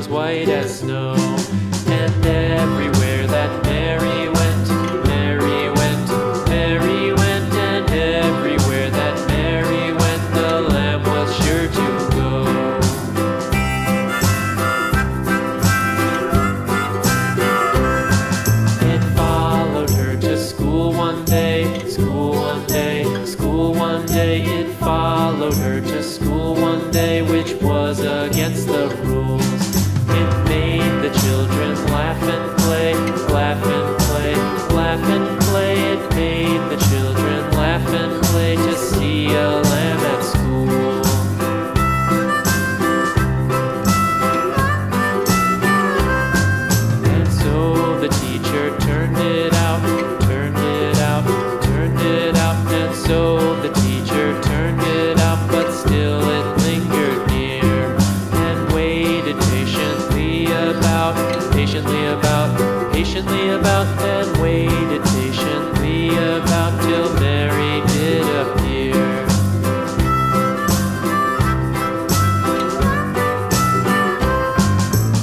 white as snow. And everywhere that Mary went, Mary went, Mary went, and everywhere that Mary went, the lamb was sure to go. It followed her to school one day, school one day, school one day. It followed her to school one day, which was against the rules. It made the children laugh and play, laugh and play, laugh and play. It made the children laugh and play to see a lamb at school. And so the teacher turned it out, turned it out, turned it out. And so the teacher turned it out, but still it lingered near and waited patiently about, and waited patiently about till Mary did appear.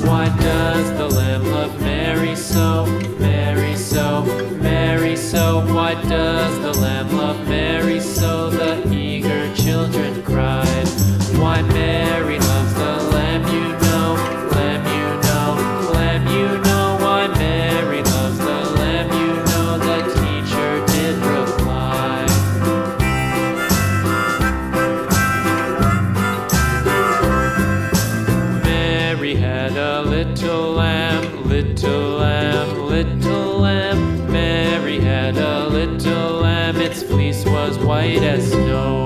Why does the lamb love Mary so, Mary so, Mary so? Why does the lamb love Mary so? The eager children cried. Why Mary loves the lamb, you know, lamb, you know, lamb, you know. Why Mary loves the lamb, you know, the teacher did reply. Mary had a little lamb, little lamb, little lamb. Mary had a little lamb, its fleece was white as snow.